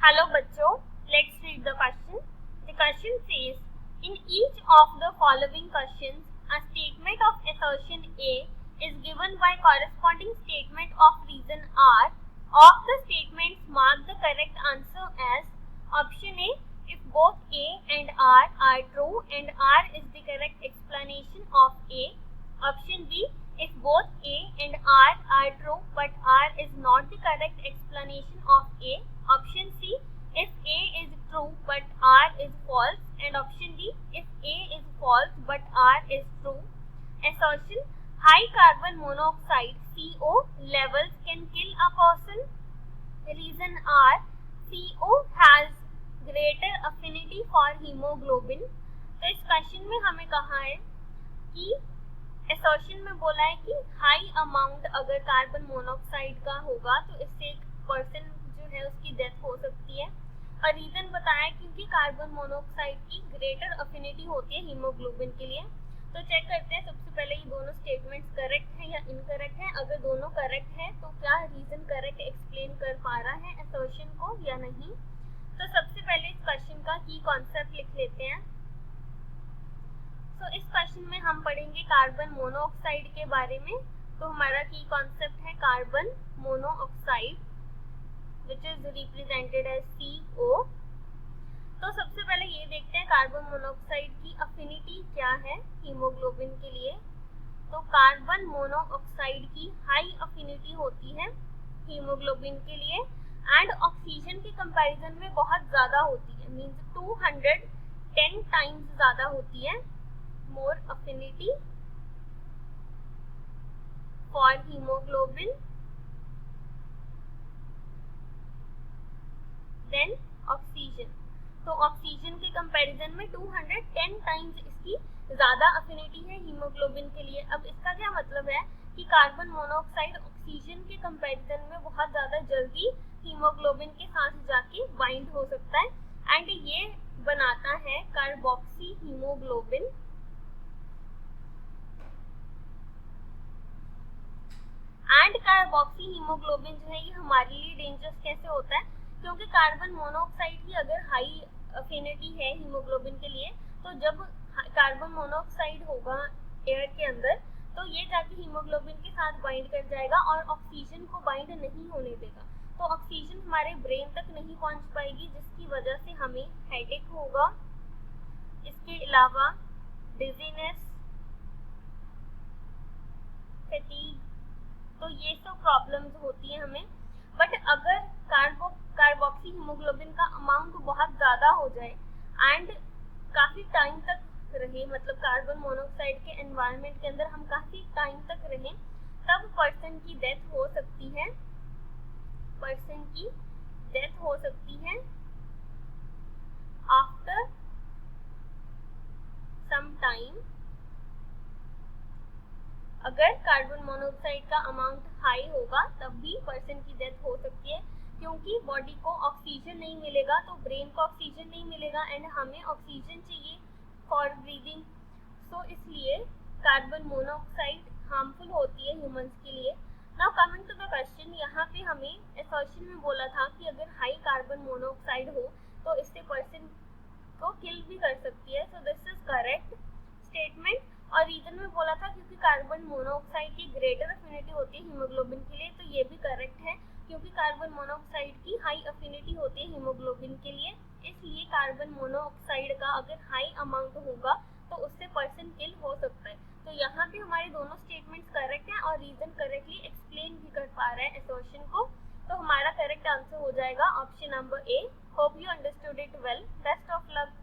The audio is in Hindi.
Hello बच्चों, let's read the question. The question says, in each of the following questions, a statement of assertion A is given by corresponding statement of reason R. Of the statements, mark the correct answer as option A, if both A and R are true and R is the correct explanation of A. Option B, if both A and R are true but R is not the correct explanation of A. Option C, if A is true but R is false, and option D, if A is false but R is true. Assertion, high carbon monoxide CO levels can kill a person. Reason R, CO has greater affinity for hemoglobin. तो इस क्वेश्चन में हमें कहा है कि असर्शन में बोला है कि हाई अमाउंट अगर कार्बन मोनोऑक्साइड का होगा तो इससे एक पर्सन जो है उसकी डेथ हो सकती है। और रीजन बताया क्योंकि कार्बन मोनोऑक्साइड की ग्रेटर अफिनिटी होती है हीमोग्लोबिन के लिए। तो चेक करते हैं सबसे पहले ये दोनों स्टेटमेंट्स करेक्ट है या इनकरेक्ट है। अगर दोनों करेक्ट है तो क्या रीजन करेक्ट एक्सप्लेन कर पा रहा है असर्शन को या नहीं। तो सबसे पहले इस क्वेश्चन का की कॉन्सेप्ट लिख लेते हैं। तो इस क्वेश्चन में हम पढ़ेंगे कार्बन मोनोऑक्साइड के बारे में। तो हमारा की कॉन्सेप्ट है carbon monoxide which is represented as CO। तो सबसे पहले ये देखते हैं कार्बन मोनोऑक्साइड की अफिनिटी क्या है हीमोग्लोबिन के लिए। तो कार्बन मोनोऑक्साइड की हाई अफिनिटी होती है हीमोग्लोबिन के लिए एंड ऑक्सीजन के कंपैरिजन में बहुत ज्यादा होती है, मींस 210 टाइम्स ज्यादा होती है। more affinity for hemoglobin than oxygen। तो ऑक्सीजन के कंपैरिजन में 210 टाइम्स इसकी ज्यादा अफिनिटी है हीमोग्लोबिन के लिए। अब इसका क्या मतलब है कि कार्बन मोनोऑक्साइड ऑक्सीजन के कंपैरिजन में बहुत ज्यादा जल्दी हीमोग्लोबिन के साथ जाके बाइंड हो सकता है एंड ये बनाता है carboxy haemoglobin. And carboxy haemoglobin जो है ये हमारे लिए डेंजरस कैसे होता है, क्योंकि कार्बन मोनोऑक्साइड की अगर हाई अफिनिटी है हीमोग्लोबिन के लिए तो जब कार्बन मोनोऑक्साइड होगा एयर के अंदर तो ये जाके हीमोग्लोबिन के साथ बाइंड कर जाएगा और ऑक्सीजन को बाइंड नहीं होने देगा। तो ऑक्सीजन हमारे ब्रेन तक नहीं पहुंच पाएगी जिसकी वजह से हमें हेडेक होगा। इसके अलावा डिजीनेस, फैटीग, तो ये सब प्रॉब्लम्स होती है हमें। बट अगर कार्बोक्सी हीमोग्लोबिन का अमाउंट बहुत ज़्यादा हो जाए एंड काफ़ी टाइम तक रहे, मतलब कार्बन मोनोऑक्साइड के एनवायरनमेंट के अंदर हम काफ़ी टाइम तक रहें, तब पर्सन की डेथ हो सकती है। पर्सन की डेथ हो सकती है आफ्टर सम टाइम। अगर कार्बन मोनोऑक्साइड का अमाउंट हाई होगा तब भी पर्सन की डेथ हो सकती है, क्योंकि बॉडी को ऑक्सीजन नहीं मिलेगा तो ब्रेन को ऑक्सीजन नहीं मिलेगा एंड हमें ऑक्सीजन चाहिए फॉर ब्रीदिंग। सो इसलिए कार्बन मोनोऑक्साइड हार्मफुल होती है ह्यूमंस के लिए। Now coming to the question, यहाँ पे हमें असर्शन में बोला था कि अगर हाई कार्बन मोनोऑक्साइड हो तो इससे पर्सन को किल भी कर सकती है। So this is correct statement. और रीजन में बोला था क्योंकि कार्बन मोनोऑक्साइड की ग्रेटर अफिनिटी होती है हीमोग्लोबिन के लिए, तो ये भी करेक्ट है क्योंकि कार्बन मोनोऑक्साइड की हाई अफिनिटी होती है हीमोग्लोबिन के लिए। इसलिए कार्बन मोनोऑक्साइड का अगर हाई अमाउंट होगा तो उससे पर्सन किल हो सकता है। तो यहाँ पे हमारे दोनों स्टेटमेंट्स करेक्ट हैं और रीजन करेक्टली एक्सप्लेन भी कर पा रहा है असर्शन को। तो हमारा करेक्ट आंसर हो जाएगा option number A। Hope you understood it well. Best of luck.